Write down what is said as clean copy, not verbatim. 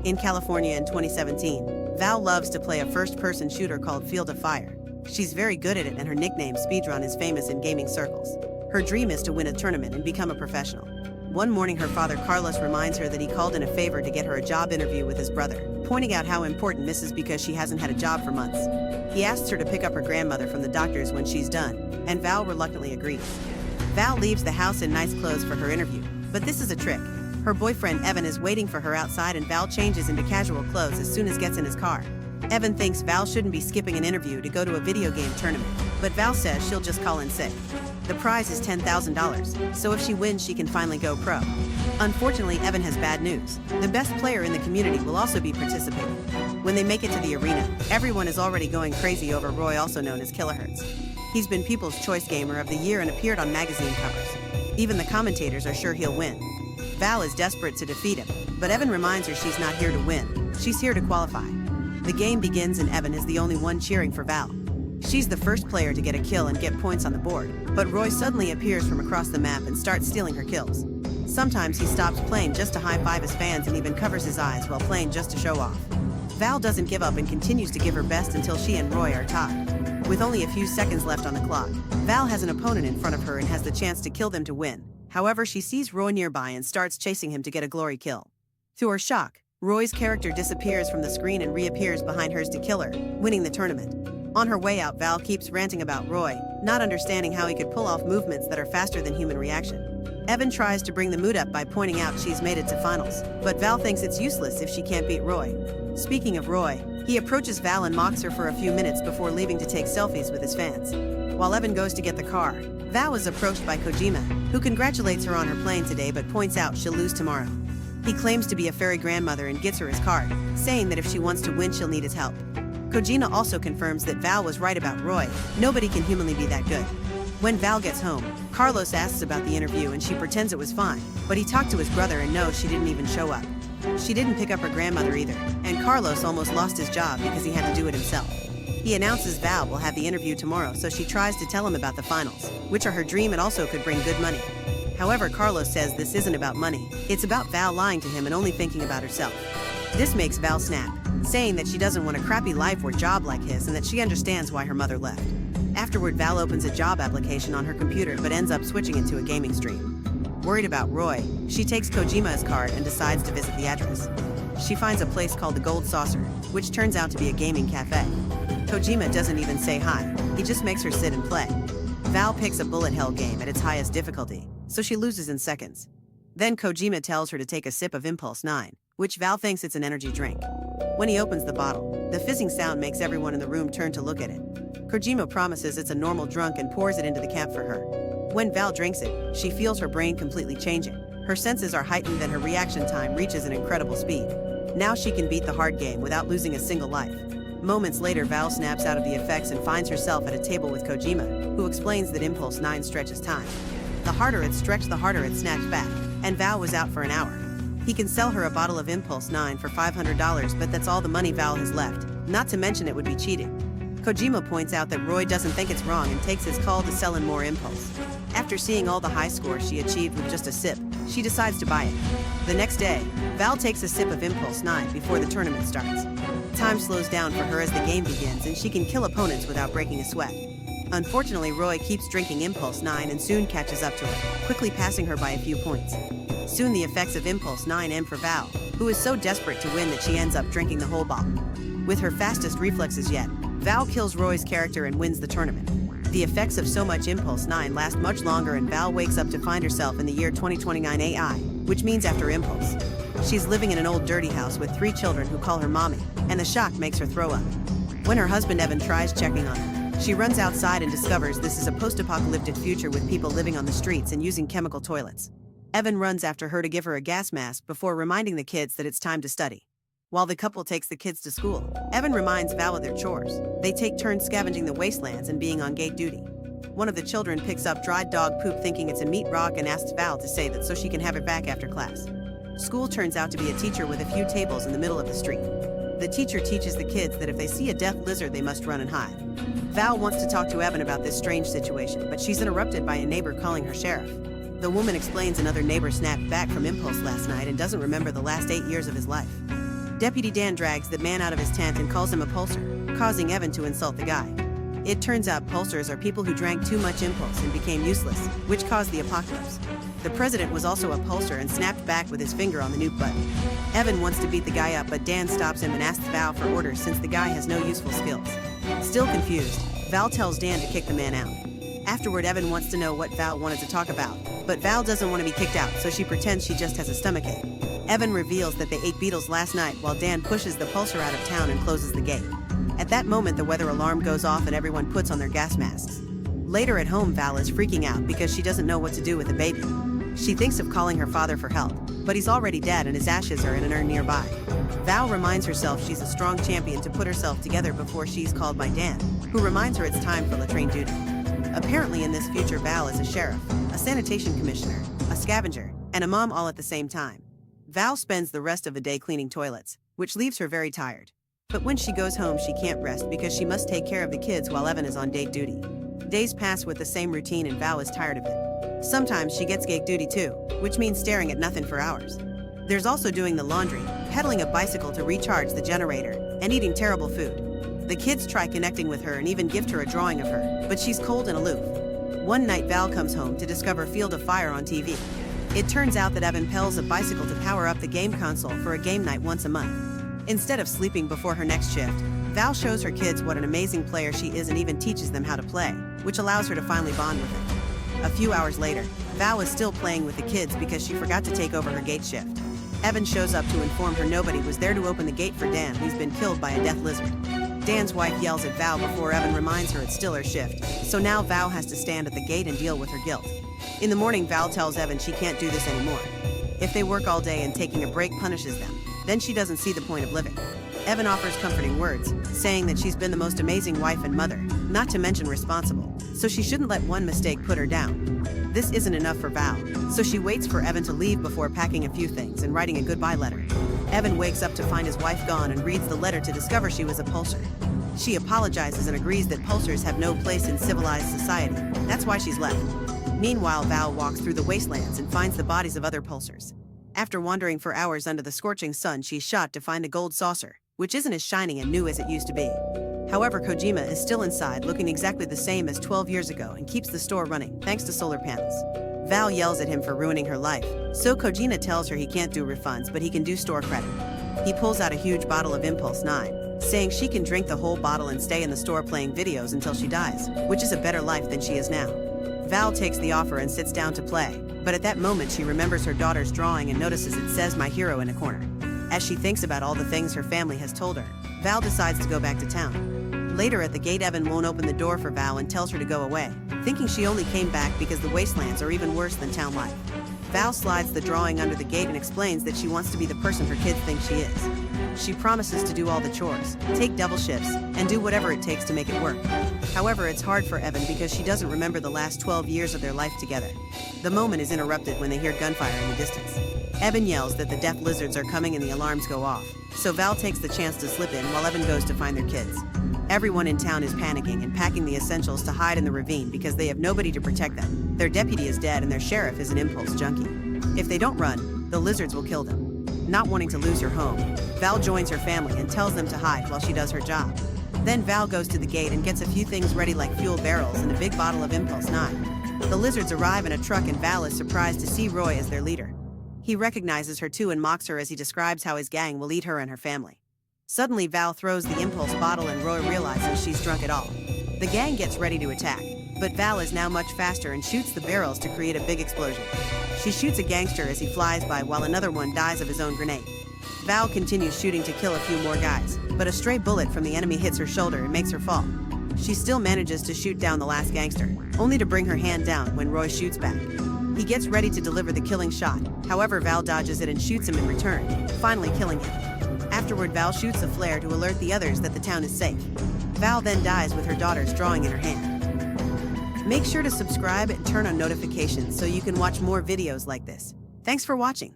In California in 2017, Val loves to play a first-person shooter called Field of Fire. She's very good at it, and her nickname Speedrun is famous in gaming circles. Her dream is to win a tournament and become a professional. One morning, her father Carlos reminds her that he called in a favor to get her a job interview with his brother, pointing out how important this is because she hasn't had a job for months. He asks her to pick up her grandmother from the doctor's when she's done, and Val reluctantly agrees. Val leaves the house in nice clothes for her interview, but this is a trick. Her boyfriend Evan is waiting for her outside, and Val changes into casual clothes as soon as gets in his car. Evan thinks Val shouldn't be skipping an interview to go to a video game tournament, but Val says she'll just call in sick. The prize is $10,000, so if she wins, she can finally go pro. Unfortunately, Evan has bad news. The best player in the community will also be participating. When they make it to the arena, everyone is already going crazy over Roy, also known as Kilohertz. He's been People's Choice Gamer of the Year and appeared on magazine covers. Even the commentators are sure he'll win. Val is desperate to defeat him, but Evan reminds her she's not here to win. She's here to qualify. The game begins and Evan is the only one cheering for Val. She's the first player to get a kill and get points on the board, but Roy suddenly appears from across the map and starts stealing her kills. Sometimes he stops playing just to high-five his fans and even covers his eyes while playing just to show off. Val doesn't give up and continues to give her best until she and Roy are tied. With only a few seconds left on the clock, Val has an opponent in front of her and has the chance to kill them to win. However, she sees Roy nearby and starts chasing him to get a glory kill. To her shock, Roy's character disappears from the screen and reappears behind hers to kill her, winning the tournament. On her way out, Val keeps ranting about Roy, not understanding how he could pull off movements that are faster than human reaction. Evan tries to bring the mood up by pointing out she's made it to finals, but Val thinks it's useless if she can't beat Roy. Speaking of Roy, he approaches Val and mocks her for a few minutes before leaving to take selfies with his fans. While Evan goes to get the car, Val is approached by Kojima, who congratulates her on her playing today but points out she'll lose tomorrow. He claims to be a fairy grandmother and gets her his card, saying that if she wants to win, she'll need his help. Kojima also confirms that Val was right about Roy. Nobody can humanly be that good. When Val gets home, Carlos asks about the interview and she pretends it was fine, but he talked to his brother and knows she didn't even show up. She didn't pick up her grandmother either, and Carlos almost lost his job because he had to do it himself. He announces Val will have the interview tomorrow, so she tries to tell him about the finals, which are her dream and also could bring good money. However, Carlos says this isn't about money, it's about Val lying to him and only thinking about herself. This makes Val snap, saying that she doesn't want a crappy life or job like his and that she understands why her mother left. Afterward, Val opens a job application on her computer but ends up switching it to a gaming stream. Worried about Roy, she takes Kojima's card and decides to visit the address. She finds a place called the Gold Saucer, which turns out to be a gaming cafe. Kojima doesn't even say hi, he just makes her sit and play. Val picks a bullet hell game at its highest difficulty, so she loses in seconds. Then Kojima tells her to take a sip of Impulse 9, which Val thinks it's an energy drink. When he opens the bottle, the fizzing sound makes everyone in the room turn to look at it. Kojima promises it's a normal drunk and pours it into the cap for her. When Val drinks it, she feels her brain completely changing. Her senses are heightened and her reaction time reaches an incredible speed. Now she can beat the hard game without losing a single life. Moments later, Val snaps out of the effects and finds herself at a table with Kojima, who explains that Impulse 9 stretches time. The harder it's stretched, the harder it snaps back, and Val was out for an hour. He can sell her a bottle of Impulse 9 for $500, but that's all the money Val has left, not to mention it would be cheating. Kojima points out that Roy doesn't think it's wrong and takes his call to sell him more Impulse. After seeing all the high scores she achieved with just a sip, she decides to buy it. The next day, Val takes a sip of Impulse 9 before the tournament starts. Time slows down for her as the game begins and she can kill opponents without breaking a sweat. Unfortunately, Roy keeps drinking Impulse 9 and soon catches up to her, quickly passing her by a few points. Soon the effects of Impulse 9 end for Val, who is so desperate to win that she ends up drinking the whole bottle. With her fastest reflexes yet, Val kills Roy's character and wins the tournament. The effects of so much Impulse 9 last much longer and Val wakes up to find herself in the year 2029 AI, which means after Impulse. She's living in an old dirty house with 3 children who call her mommy, and the shock makes her throw up. When her husband Evan tries checking on her, she runs outside and discovers this is a post-apocalyptic future with people living on the streets and using chemical toilets. Evan runs after her to give her a gas mask before reminding the kids that it's time to study. While the couple takes the kids to school, Evan reminds Val of their chores. They take turns scavenging the wastelands and being on gate duty. One of the children picks up dried dog poop thinking it's a meat rock and asks Val to save it so she can have it back after class. School turns out to be a teacher with a few tables in the middle of the street. The teacher teaches the kids that if they see a death lizard, they must run and hide. Val wants to talk to Evan about this strange situation, but she's interrupted by a neighbor calling her sheriff. The woman explains another neighbor snapped back from Impulse last night and doesn't remember the last 8 years of his life. Deputy Dan drags the man out of his tent and calls him a pulser, causing Evan to insult the guy. It turns out pulsers are people who drank too much impulse and became useless, which caused the apocalypse. The president was also a pulser and snapped back with his finger on the nuke button. Evan wants to beat the guy up, but Dan stops him and asks Val for orders since the guy has no useful skills. Still confused, Val tells Dan to kick the man out. Afterward, Evan wants to know what Val wanted to talk about, but Val doesn't want to be kicked out, so she pretends she just has a stomachache. Evan reveals that they ate beetles last night while Dan pushes the pulser out of town and closes the gate. At that moment, the weather alarm goes off and everyone puts on their gas masks. Later at home, Val is freaking out because she doesn't know what to do with the baby. She thinks of calling her father for help, but he's already dead and his ashes are in an urn nearby. Val reminds herself she's a strong champion to put herself together before she's called by Dan, who reminds her it's time for latrine duty. Apparently in this future, Val is a sheriff, a sanitation commissioner, a scavenger, and a mom all at the same time. Val spends the rest of the day cleaning toilets, which leaves her very tired. But when she goes home, she can't rest because she must take care of the kids while Evan is on date duty. Days pass with the same routine and Val is tired of it. Sometimes she gets gate duty too, which means staring at nothing for hours. There's also doing the laundry, pedaling a bicycle to recharge the generator, and eating terrible food. The kids try connecting with her and even gift her a drawing of her, but she's cold and aloof. One night Val comes home to discover Field of Fire on TV. It turns out that Evan pedals a bicycle to power up the game console for a game night once a month. Instead of sleeping before her next shift, Val shows her kids what an amazing player she is and even teaches them how to play, which allows her to finally bond with them. A few hours later, Val is still playing with the kids because she forgot to take over her gate shift. Evan shows up to inform her nobody was there to open the gate for Dan, who's been killed by a death lizard. Dan's wife yells at Val before Evan reminds her it's still her shift, so now Val has to stand at the gate and deal with her guilt. In the morning, Val tells Evan she can't do this anymore. If they work all day and taking a break punishes them, then she doesn't see the point of living. Evan offers comforting words, saying that she's been the most amazing wife and mother, not to mention responsible, so she shouldn't let one mistake put her down. This isn't enough for Val, so she waits for Evan to leave before packing a few things and writing a goodbye letter. Evan wakes up to find his wife gone and reads the letter to discover she was a pulser. She apologizes and agrees that pulsers have no place in civilized society. That's why she's left. Meanwhile, Val walks through the wastelands and finds the bodies of other pulsers. After wandering for hours under the scorching sun, she's shot to find a gold saucer, which isn't as shiny and new as it used to be. However, Kojima is still inside, looking exactly the same as 12 years ago and keeps the store running thanks to solar panels. Val yells at him for ruining her life, so Kojima tells her he can't do refunds, but he can do store credit. He pulls out a huge bottle of Impulse 9, saying she can drink the whole bottle and stay in the store playing videos until she dies, which is a better life than she is now. Val takes the offer and sits down to play, but at that moment she remembers her daughter's drawing and notices it says "My Hero" in a corner. As she thinks about all the things her family has told her, Val decides to go back to town. Later at the gate, Evan won't open the door for Val and tells her to go away, thinking she only came back because the wastelands are even worse than town life. Val slides the drawing under the gate and explains that she wants to be the person her kids think she is. She promises to do all the chores, take double shifts, and do whatever it takes to make it work. However, it's hard for Evan because she doesn't remember the last 12 years of their life together. The moment is interrupted when they hear gunfire in the distance. Evan yells that the death lizards are coming and the alarms go off, so Val takes the chance to slip in while Evan goes to find their kids. Everyone in town is panicking and packing the essentials to hide in the ravine because they have nobody to protect them. Their deputy is dead and their sheriff is an impulse junkie. If they don't run, the lizards will kill them. Not wanting to lose her home, Val joins her family and tells them to hide while she does her job. Then Val goes to the gate and gets a few things ready like fuel barrels and a big bottle of Impulse 9. The lizards arrive in a truck and Val is surprised to see Roy as their leader. He recognizes her too and mocks her as he describes how his gang will eat her and her family. Suddenly, Val throws the Impulse bottle and Roy realizes she's drunk it all. The gang gets ready to attack, but Val is now much faster and shoots the barrels to create a big explosion. She shoots a gangster as he flies by while another one dies of his own grenade. Val continues shooting to kill a few more guys, but a stray bullet from the enemy hits her shoulder and makes her fall. She still manages to shoot down the last gangster, only to bring her hand down when Roy shoots back. He gets ready to deliver the killing shot, however Val dodges it and shoots him in return, finally killing him. Afterward, Val shoots a flare to alert the others that the town is safe. Val then dies with her daughter's drawing in her hand. Make sure to subscribe and turn on notifications so you can watch more videos like this. Thanks for watching.